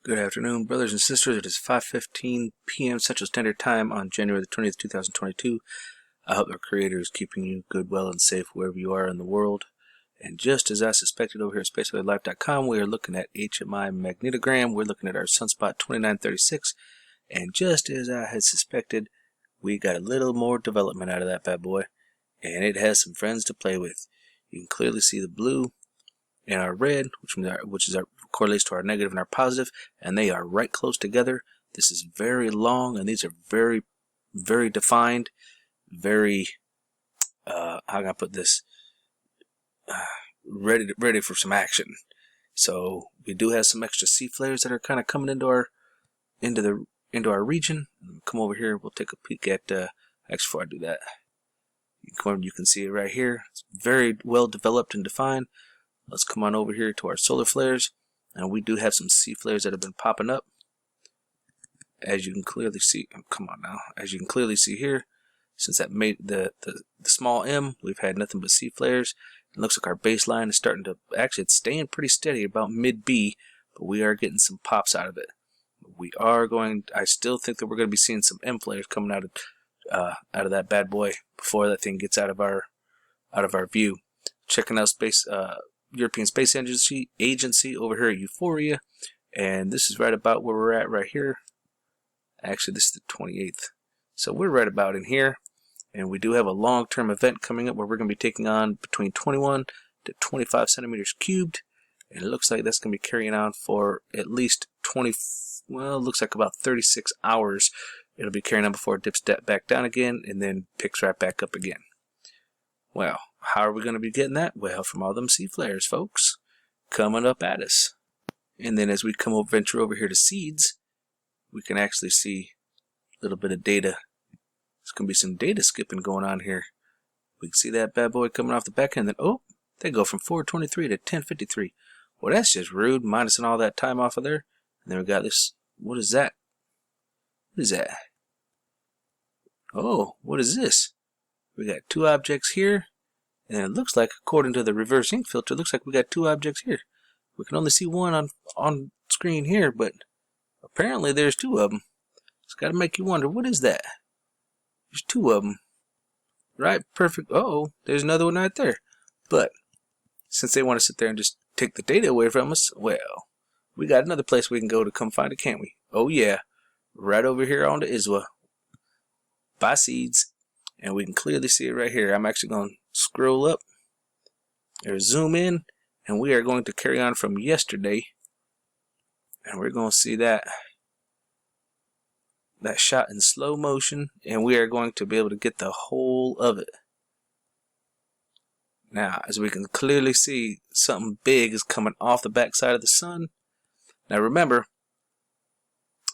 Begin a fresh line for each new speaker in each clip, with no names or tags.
Good afternoon, brothers and sisters. It is 5:15 p.m. Central Standard Time on January the 20th, 2022. I hope our Creator is keeping you good, well, and safe wherever you are in the world. And just as I suspected over here at SpaceWeatherLife.com, we are looking at HMI magnetogram. We're looking at our sunspot 2936. And just as I had suspected, we got a little more development out of that bad boy. And it has some friends to play with. You can clearly see the blue and our red, which correlates to our negative and our positive, and they are right close together. This is very long, and these are very, very defined, very, how can I put this, ready for some action. So we do have some extra C flares that are kind of coming into our region. Come over here, we'll take a peek at, actually before I do that, you can see it right here. It's very well developed and defined. Let's come on over here to our solar flares, and we do have some C flares that have been popping up. As you can clearly see, as you can clearly see here, since that made the small M, we've had nothing but C flares. It looks like our baseline is starting to, actually it's staying pretty steady about mid B, but we are getting some pops out of it. I still think that we're going to be seeing some M flares coming out of that bad boy before that thing gets out of our view. Checking out European Space Agency over here at Euphoria, and this is right about where we're at right here. Actually, this is the 28th, so we're right about in here, and we do have a long-term event coming up where we're going to be taking on between 21 to 25 centimeters cubed, and it looks like that's going to be carrying on for at least it looks like about 36 hours. It'll be carrying on before it dips back down again and then picks right back up again. Well, how are we going to be getting that? Well, from all them C flares, folks, coming up at us. And then as we venture over here to seeds, we can actually see a little bit of data. There's going to be some data skipping going on here. We can see that bad boy coming off the back end, and then, they go from 423 to 1053. Well, that's just rude, minusing all that time off of there. And then we got this, what is that? What is that? Oh, what is this? We got two objects here, and it looks like, according to the reverse ink filter, it looks like we got two objects here. We can only see one on screen here, but apparently there's two of them. It's got to make you wonder, what is that? There's two of them. Right, perfect. There's another one right there. But since they want to sit there and just take the data away from us, well, we got another place we can go to come find it, can't we? Oh yeah, right over here on the ISWA. By seeds. And we can clearly see it right here. I'm actually going to scroll up or zoom in, and we are going to carry on from yesterday, and we're going to see that shot in slow motion, and we are going to be able to get the whole of it. Now, as we can clearly see, something big is coming off the backside of the sun. Now remember,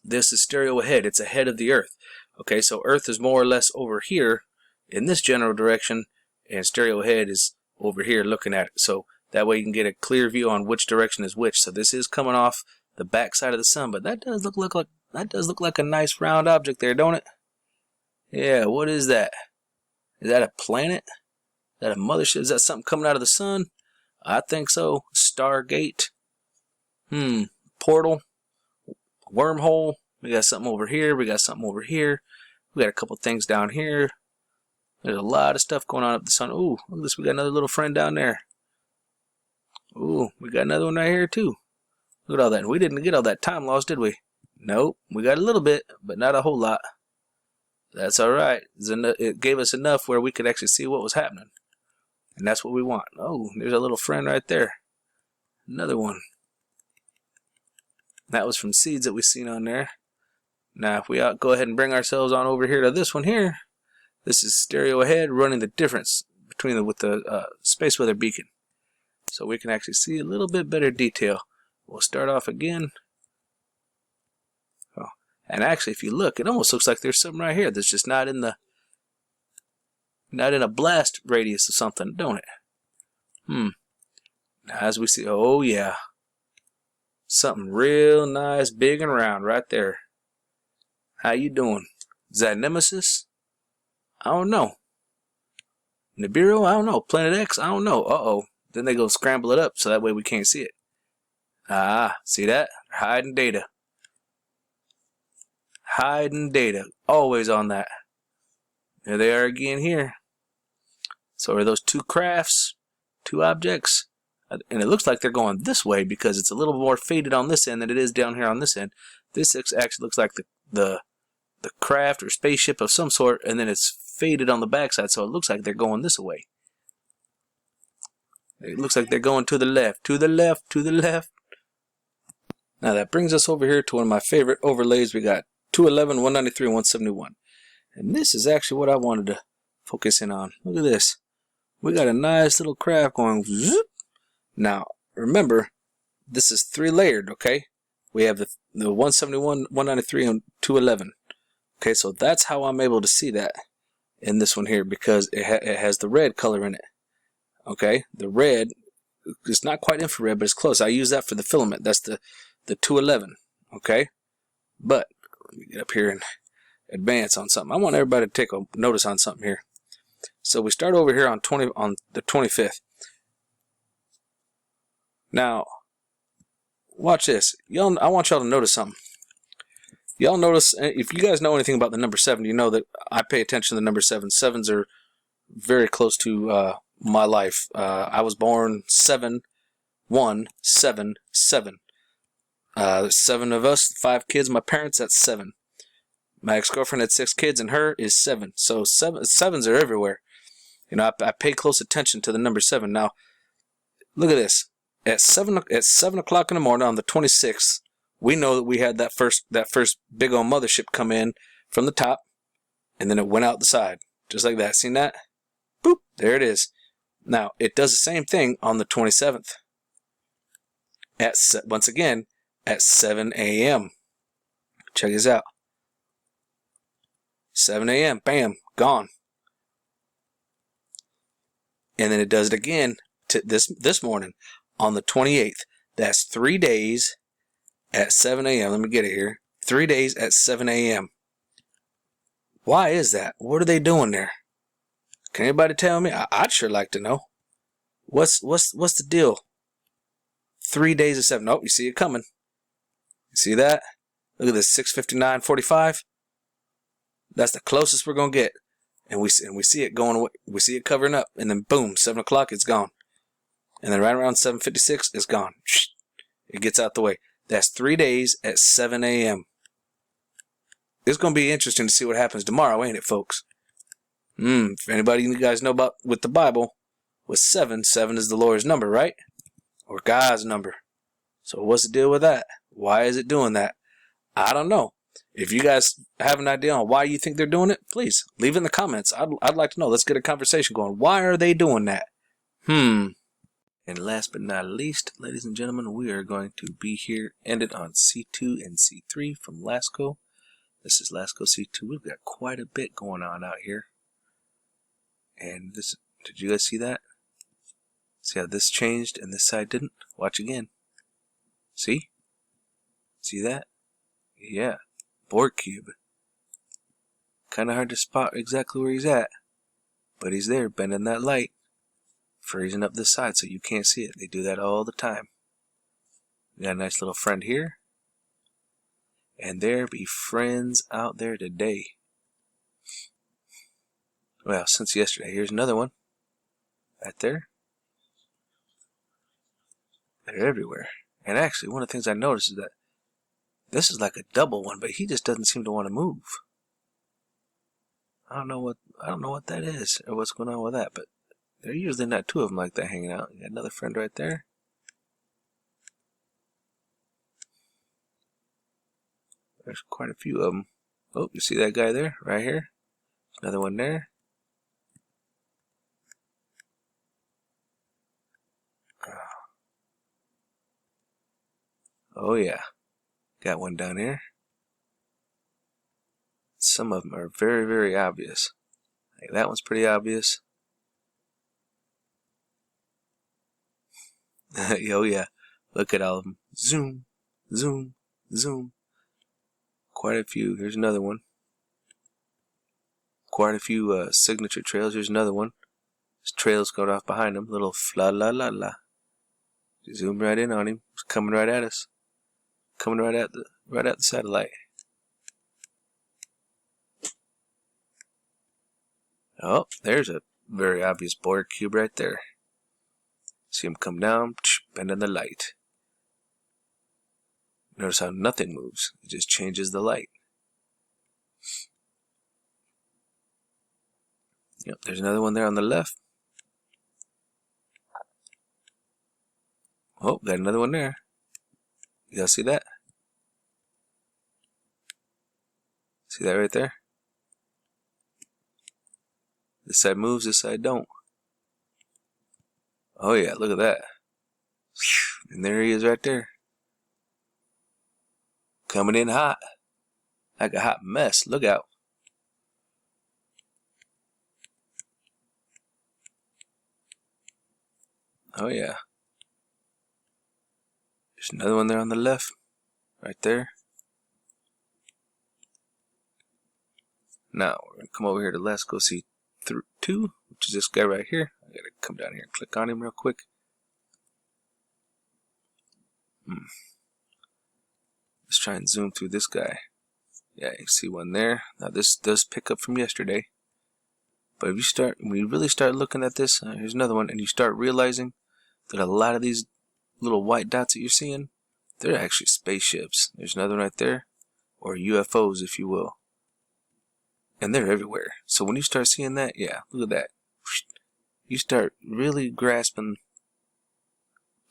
this is stereo ahead. It's ahead of the Earth. Okay, so Earth is more or less over here in this general direction, and stereo ahead is over here looking at it. So that way you can get a clear view on which direction is which. So this is coming off the back side of the sun, but that does look like a nice round object there, don't it? Yeah, what is that? Is that a planet? Is that a mothership? Is that something coming out of the sun? I think so. Stargate. Portal. Wormhole. We got something over here. We got something over here. We got a couple things down here. There's a lot of stuff going on up the sun. Ooh, look at this. We got another little friend down there. Ooh, we got another one right here too. Look at all that. We didn't get all that time lost, did we? Nope. We got a little bit, but not a whole lot. That's all right. It gave us enough where we could actually see what was happening. And that's what we want. Oh, there's a little friend right there. Another one. That was from seeds that we seen on there. Now, if we go ahead and bring ourselves on over here to this one here, this is stereo ahead, running the difference with the space weather beacon. So we can actually see a little bit better detail. We'll start off again. Oh, and actually, if you look, it almost looks like there's something right here that's just not in a blast radius or something, don't it? Now, as we see, oh yeah, something real nice, big and round right there. How you doing? Is that Nemesis? I don't know. Nibiru? I don't know. Planet X? I don't know. Then they go scramble it up so that way we can't see it. Ah, see that? They're hiding data. Hiding data. Always on that. There they are again here. So are those two crafts, two objects? And it looks like they're going this way because it's a little more faded on this end than it is down here on this end. This actually looks like the craft or spaceship of some sort, and then it's faded on the backside, so it looks like they're going this way. It looks like they're going to the left, to the left, to the left. Now that brings us over here to one of my favorite overlays. We got 211, 193, and 171. And this is actually what I wanted to focus in on. Look at this. We got a nice little craft going zoop. Now, remember, this is 3-layered, okay? We have the 171, 193, and 211. Okay, so that's how I'm able to see that in this one here, because it has the red color in it. Okay, the red, it's not quite infrared, but it's close. I use that for the filament. That's the 211, okay? But, let me get up here and advance on something. I want everybody to take a notice on something here. So we start over here on the 25th. Now, watch this. I want y'all to notice something. Y'all notice, if you guys know anything about the number 7, you know that I pay attention to the number 7. 7s are very close to my life. I was born 7-1-7-7. 7 of us, 5 kids. My parents, that's 7. My ex-girlfriend had 6 kids, and her is 7. So 7s are everywhere. You know, I pay close attention to the number 7. Now, look at this. At 7 o'clock in the morning on the 26th, we know that we had that first big old mothership come in from the top, and then it went out the side, just like that. Seen that? Boop! There it is. Now it does the same thing on the 27th. Once again at 7 a.m. Check this out. 7 a.m. Bam, gone. And then it does it again to this morning on the 28th. That's 3 days at 7 a.m. Let me get it here. 3 days at 7 a.m. Why is that? What are they doing there? Can anybody tell me? I'd sure like to know. What's the deal? 3 days at 7. Oh, you see it coming. You see that? Look at this, 6:59:45. That's the closest we're gonna get, and we see it going away. We see it covering up, and then boom, 7 o'clock, it's gone, and then right around 7:56, it's gone. It gets out the way. That's 3 days at 7 a.m. It's gonna be interesting to see what happens tomorrow, ain't it, folks? If anybody you guys know about with the Bible, with 7 is the Lord's number, right? Or God's number. So what's the deal with that? Why is it doing that? I don't know. If you guys have an idea on why you think they're doing it, please leave it in the comments. I'd like to know. Let's get a conversation going. Why are they doing that? And last but not least, ladies and gentlemen, we are going to be here, ended on C2 and C3 from Lascaux. This is Lascaux C2. We've got quite a bit going on out here. And this, did you guys see that? See how this changed and this side didn't? Watch again. See? See that? Yeah. Borg cube. Kind of hard to spot exactly where he's at. But he's there, bending that light. Freezing up this side so you can't see it. They do that all the time. We got a nice little friend here. And there be friends out there today. Well, since yesterday. Here's another one. Right there. They're everywhere. And actually, one of the things I noticed is that this is like a double one, but he just doesn't seem to want to move. I don't know what that is or what's going on with that, but there's usually not 2 of them like that hanging out. You got another friend right there. There's quite a few of them. Oh, you see that guy there? Right here. Another one there. Oh yeah. Got one down here. Some of them are very, very obvious. Like that one's pretty obvious. Oh yeah. Look at all of them. Zoom, zoom, zoom. Quite a few. Here's another one. Quite a few signature trails. Here's another one. There's trails going off behind him. Little fla la la la. Zoom right in on him. He's coming right at us. Coming right at the satellite. Oh, there's a very obvious Borg cube right there. See him come down, bending the light. Notice how nothing moves. It just changes the light. Yep, there's another one there on the left. Oh, got another one there. You guys see that? See that right there? This side moves, this side don't. Oh yeah, look at that. And there he is right there. Coming in hot. Like a hot mess. Look out. Oh yeah. There's another one there on the left. Right there. Now, we're going to come over here to Lascaux C2, which is this guy right here. I got to come down here and click on him real quick. Let's try and zoom through this guy. Yeah, you see one there. Now, this does pick up from yesterday. But if you start, when you really start looking at this, here's another one, and you start realizing that a lot of these little white dots that you're seeing, they're actually spaceships. There's another one right there, or UFOs, if you will. And they're everywhere. So when you start seeing that, yeah, look at that. You start really grasping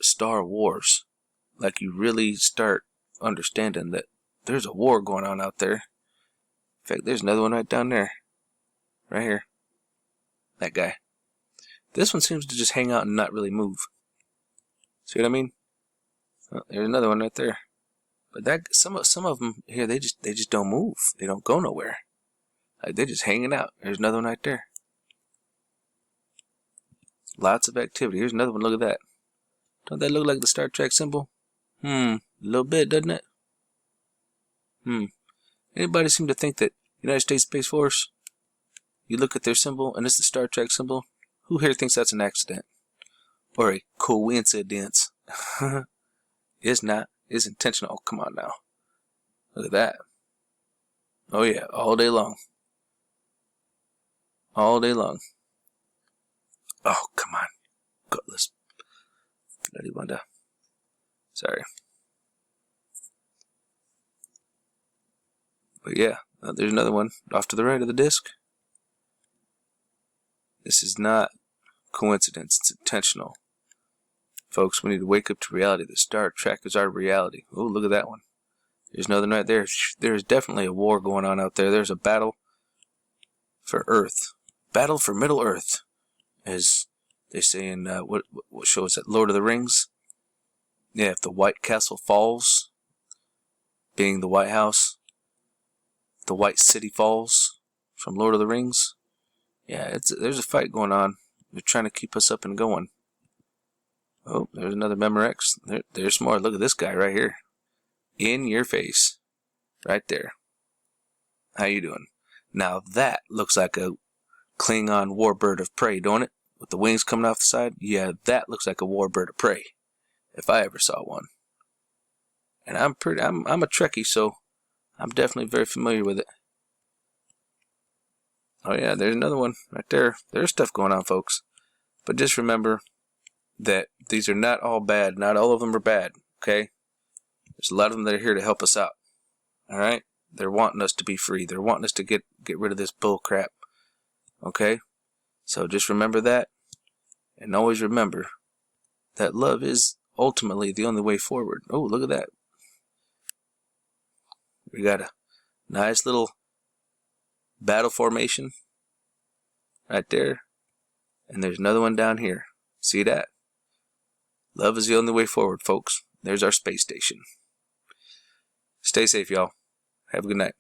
Star Wars. Like you really start understanding that there's a war going on out there. In fact, there's another one right down there. Right here. That guy. This one seems to just hang out and not really move. See what I mean? Oh, there's another one right there. But that some of them here, they just don't move. They don't go nowhere. Like they're just hanging out. There's another one right there. Lots of activity. Here's another one. Look at that. Don't that look like the Star Trek symbol? A little bit, doesn't it? Anybody seem to think that United States Space Force, you look at their symbol and it's the Star Trek symbol? Who here thinks that's an accident? Or a coincidence? It's not. It's intentional. Oh, come on now. Look at that. Oh yeah, all day long. All day long. Oh, come on. Gutless. Bloody Wanda. Sorry. But yeah, there's another one off to the right of the disc. This is not coincidence. It's intentional. Folks, we need to wake up to reality. The Star Trek is our reality. Oh, look at that one. There's another right there. There's definitely a war going on out there. There's a battle for Earth. Battle for Middle Earth. As they say in, what show is that? Lord of the Rings? Yeah, if the White Castle falls, being the White House, the White City falls from Lord of the Rings. Yeah, there's a fight going on. They're trying to keep us up and going. Oh, there's another Memorex. There's more. Look at this guy right here. In your face. Right there. How you doing? Now that looks like a Klingon warbird of prey, don't it? With the wings coming off the side? Yeah, that looks like a warbird of prey. If I ever saw one. And I'm a Trekkie, so I'm definitely very familiar with it. Oh yeah, there's another one right there. There's stuff going on, folks. But just remember that these are not all bad. Not all of them are bad, okay? There's a lot of them that are here to help us out. Alright? They're wanting us to be free. They're wanting us to get rid of this bull crap. Okay? So just remember that. And always remember that love is ultimately the only way forward. Oh, look at that. We got a nice little battle formation right there. And there's another one down here. See that? Love is the only way forward, folks. There's our space station. Stay safe, y'all. Have a good night.